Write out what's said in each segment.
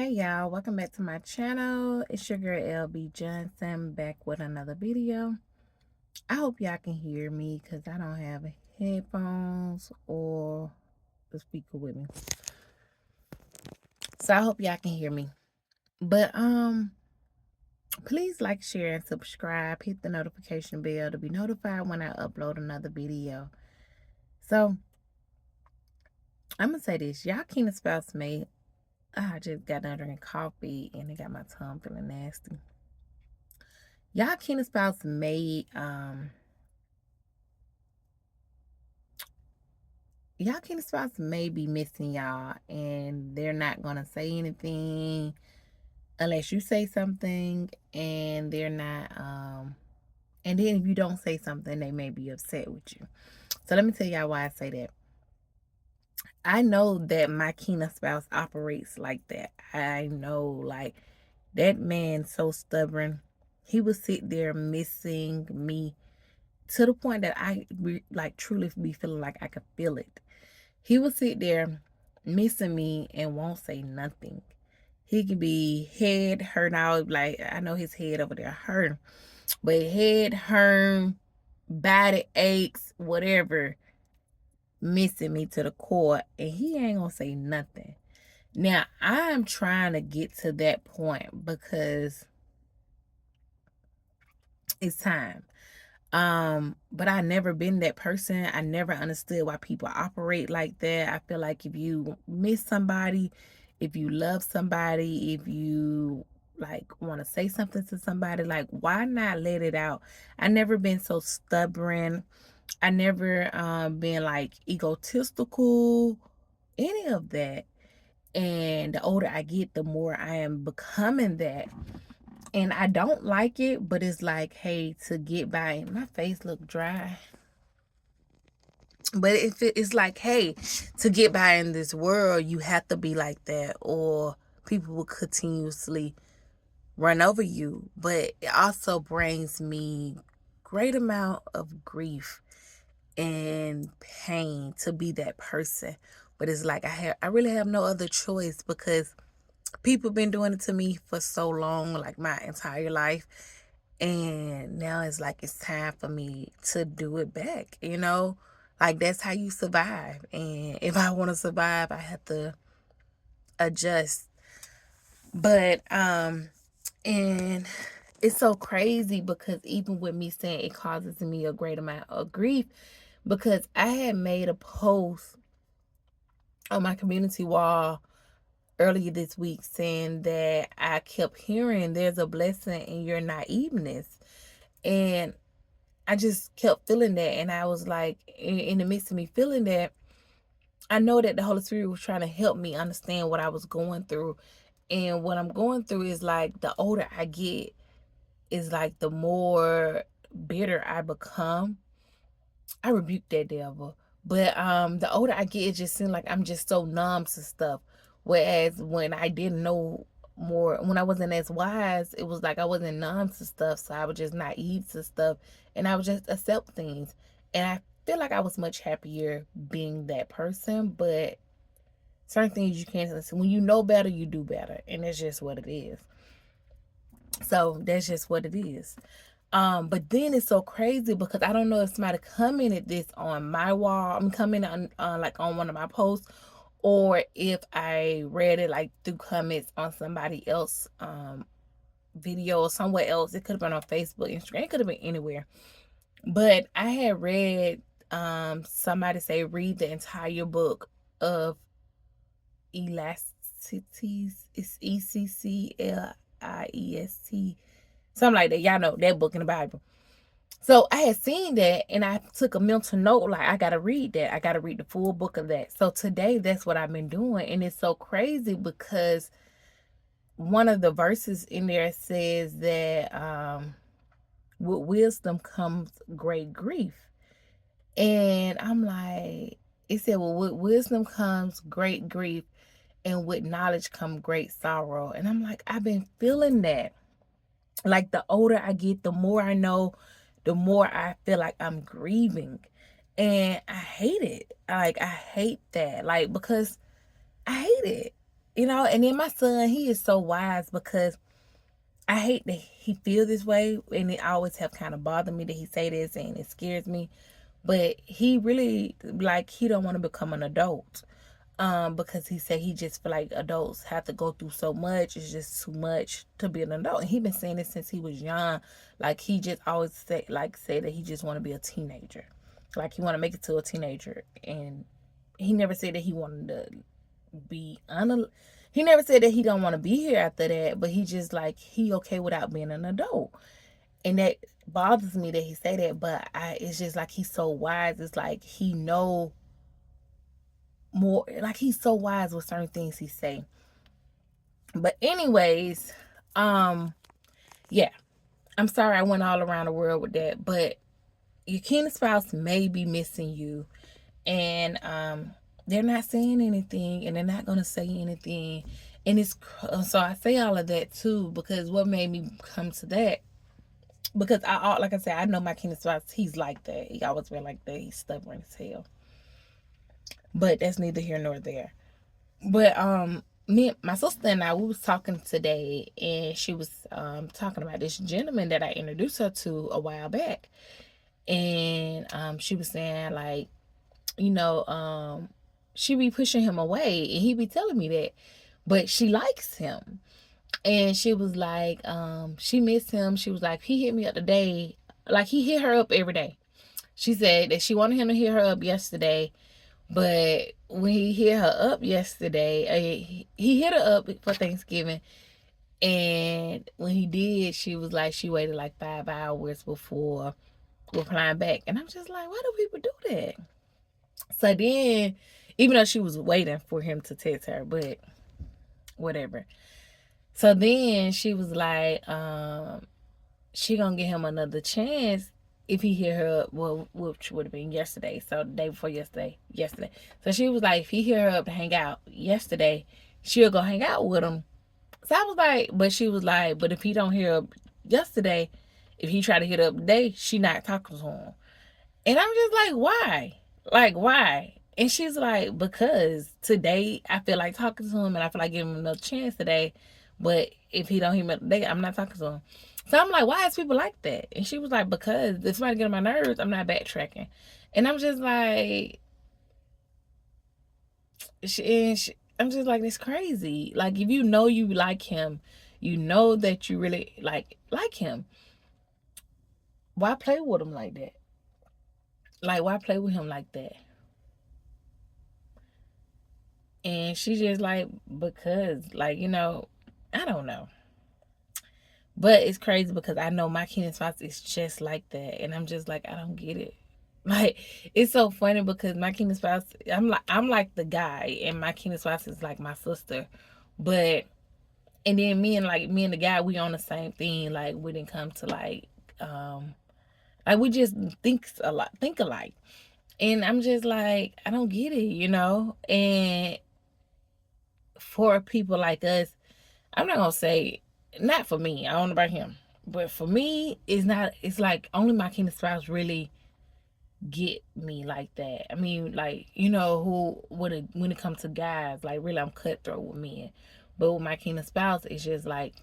Hey y'all, welcome back to my channel. It's your girl LB Johnson back with another video. I hope y'all can hear me because I don't have headphones or the speaker with me. So I hope y'all can hear me. But please like, share, and subscribe. Hit the notification bell to be notified when I upload another video. So I'm gonna say this. Y'all Keenan Spouse made I just got done drinking coffee and it got my tongue feeling nasty. Y'all Keenan Spouse made y'all Keenan Spouse may be missing y'all and they're not gonna say anything unless you say something, and they're not and then if you don't say something they may be upset with you. So let me tell y'all why I say that. I know that my Keenan Spouse operates like that. I know, like, that man so stubborn. He would sit there missing me to the point that I like truly be feeling like I could feel it. He would sit there missing me and won't say nothing. He could be head hurt out, like I know his head over there hurt, but head hurt, body aches, whatever, missing me to the core, and he ain't gonna say nothing. Now I'm trying to get to that point because it's time. But I never been that person. I never understood why people operate like that. I feel like if you miss somebody, if you love somebody, if you like want to say something to somebody, like, why not let it out? I never been so stubborn. I never been like egotistical, any of that. And the older I get, the more I am becoming that. And I don't like it, but it's like, hey, to get by. My face look dry. But if it's like, hey, to get by in this world, you have to be like that, or people will continuously run over you. But it also brings me great amount of grief and pain to be that person. But it's like I really have no other choice because people been doing it to me for so long, like my entire life. And now it's like it's time for me to do it back, you know? Like, that's how you survive. And if I want to survive, I have to adjust. But and it's so crazy because even with me saying it causes me a great amount of grief, because I had made a post on my community wall earlier this week saying that I kept hearing there's a blessing in your naiveness. And I just kept feeling that. And I was like, in the midst of me feeling that, I know that the Holy Spirit was trying to help me understand what I was going through. And what I'm going through is like the older I get, is like the more bitter I become. I rebuke that devil. But the older I get, it just seems like I'm just so numb to stuff. Whereas when I didn't know more, when I wasn't as wise, it was like I wasn't numb to stuff. So I was just naive to stuff, and I would just accept things. And I feel like I was much happier being that person. But certain things you can't listen. When you know better, you do better. And that's just what it is. So that's just what it is. But then it's so crazy because I don't know if somebody commented this on my wall. I'm coming on like on one of my posts, or if I read it like through comments on somebody else video or somewhere else. It could have been on Facebook, Instagram. It could have been anywhere. But I had read somebody say read the entire book of Elicities. It's ECCLIEST, something like that. Y'all know that book in the Bible. So I had seen that and I took a mental note, like, I got to read that. I got to read the full book of that. So today, that's what I've been doing. And it's so crazy because one of the verses in there says that with wisdom comes great grief. And I'm like, it said, well, with wisdom comes great grief, and with knowledge come great sorrow. And I'm like, I've been feeling that. Like, the older I get, the more I know, the more I feel like I'm grieving. And I hate it. Like, I hate that. Like, because I hate it. you know, and then my son, he is so wise because I hate that he feels this way, and it always have kind of bothered me that he say this, and it scares me. But he really, like, he don't want to become an adult. Because he said he just feel like adults have to go through so much. It's just too much to be an adult. And he been saying this since he was young. Like, he just always say that he just want to be a teenager. Like, he want to make it to a teenager. And he never said that he wanted to be he never said that he don't want to be here after that, but he just like he okay without being an adult. And that bothers me that he say that, but it's just like he's so wise. It's like he know more, like he's so wise with certain things he say. But anyways, yeah, I'm sorry I went all around the world with that, but your kin spouse may be missing you, and they're not saying anything, and they're not gonna say anything. And it's so I say all of that too because what made me come to that, because I like I said, I know my kin spouse, he's like that. He always been like that. He's stubborn as hell. But that's neither here nor there. But me, my sister and I, we was talking today, and she was talking about this gentleman that I introduced her to a while back, and she was saying like, you know, she be pushing him away, and he be telling me that, but she likes him, and she was like, she missed him. She was like, he hit me up today, like he hit her up every day. She said that she wanted him to hit her up yesterday. But when he hit her up yesterday, he hit her up for Thanksgiving. And when he did, she was like, she waited like 5 hours before replying back. And I'm just like, why do people do that? So then, even though she was waiting for him to text her, but whatever. So then she was like, she gonna give him another chance if he hit her up, well, which would have been yesterday, so the day before yesterday. So she was like, if he hit her up to hang out yesterday, she'll go hang out with him. So I was like, but she was like, but if he don't hit her up yesterday, if he try to hit her up today, she not talking to him. And I'm just like, why? Like, why? And she's like, because today I feel like talking to him, and I feel like giving him another chance today. But if he don't hit me today, I'm not talking to him. So I'm like, why is people like that? And she was like, because if somebody get on my nerves, I'm not backtracking. And I'm just like, I'm just like, it's crazy. Like, if you know you like him, you know that you really like him, why play with him like that? Like, why play with him like that? And she just like, because, like, you know, I don't know. But it's crazy because I know my kin spouse is just like that. And I'm just like, I don't get it. Like, it's so funny because my kin spouse, I'm like the guy, and my kin spouse is like my sister. But, and then me and the guy, we on the same thing. Like, we didn't come to like we just think alike. And I'm just like, I don't get it, you know? And for people like us, I'm not gonna say, not for me, I don't know about him, but for me, it's like only my kin spouse really get me like that. I mean, like, you know, when it comes to guys, like, really I'm cutthroat with men. But with my kin spouse, it's just like,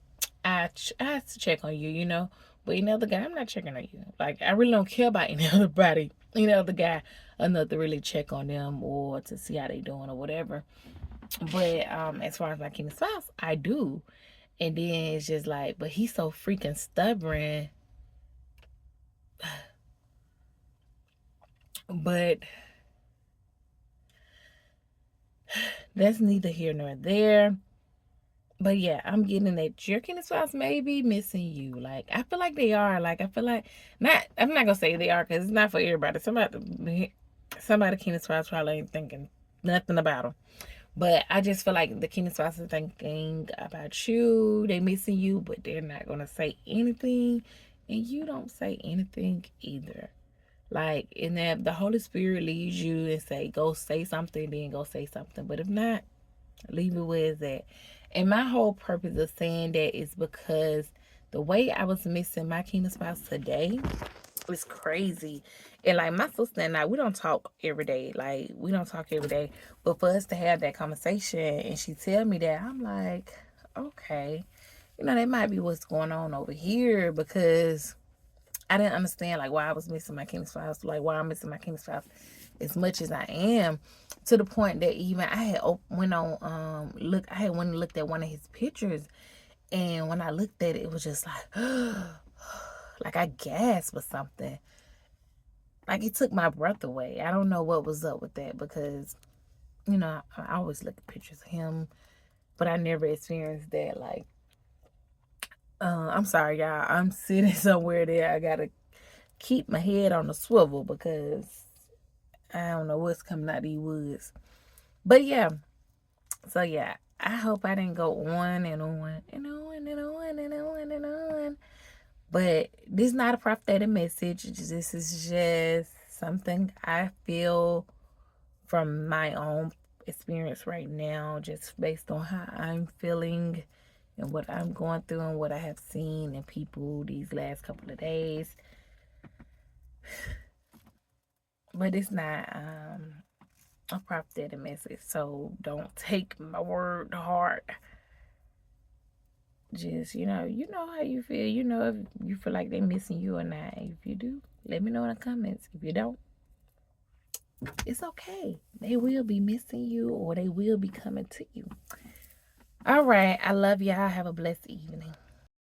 I have to check on you, you know? But any other guy, I'm not checking on you. Like, I really don't care about any other guy enough to really check on them or to see how they doing or whatever. But as far as my kin spouse, I do. And then it's just like, but he's so freaking stubborn. But that's neither here nor there. But yeah, I'm getting that your kin spouse may be missing you. Like, I feel like they are. Like, I feel like, I'm not gonna say they are because it's not for everybody. Somebody kin spouse probably ain't thinking nothing about them. But I just feel like the kin spouse is thinking about you. They missing you, but they're not gonna say anything, and you don't say anything either. Like, and that the Holy Spirit leads you and say, go say something, then go say something. But if not, leave it where it's at. And my whole purpose of saying that is because the way I was missing my kin spouse today, It's crazy. And like my sister and I, we don't talk every day. Like we don't talk every day. But for us to have that conversation and she tell me that, I'm like, okay. You know, that might be what's going on over here, because I didn't understand like why I was missing my King's Files, like why I'm missing my King's Files as much as I am, to the point that even I had went on I had went and looked at one of his pictures, and when I looked at it, it was just like like I gasped or something. Like it took my breath away. I don't know what was up with that, because you know I always look at pictures of him, but I never experienced that. Like I'm sorry, y'all. I'm sitting somewhere there. I gotta keep my head on the swivel because I don't know what's coming out of these woods. But yeah, so yeah, I hope I didn't go on and on and on and on and on and on. But this is not a prophetic message. This is just something I feel from my own experience right now, just based on how I'm feeling and what I'm going through and what I have seen in people these last couple of days. But it's not a prophetic message, so don't take my word to heart. Just you know how you feel. You know if you feel like they're missing you or not. If you do, let me know in the comments. If you don't, it's okay. They will be missing you, or they will be coming to you. All right, I love y'all. Have a blessed evening.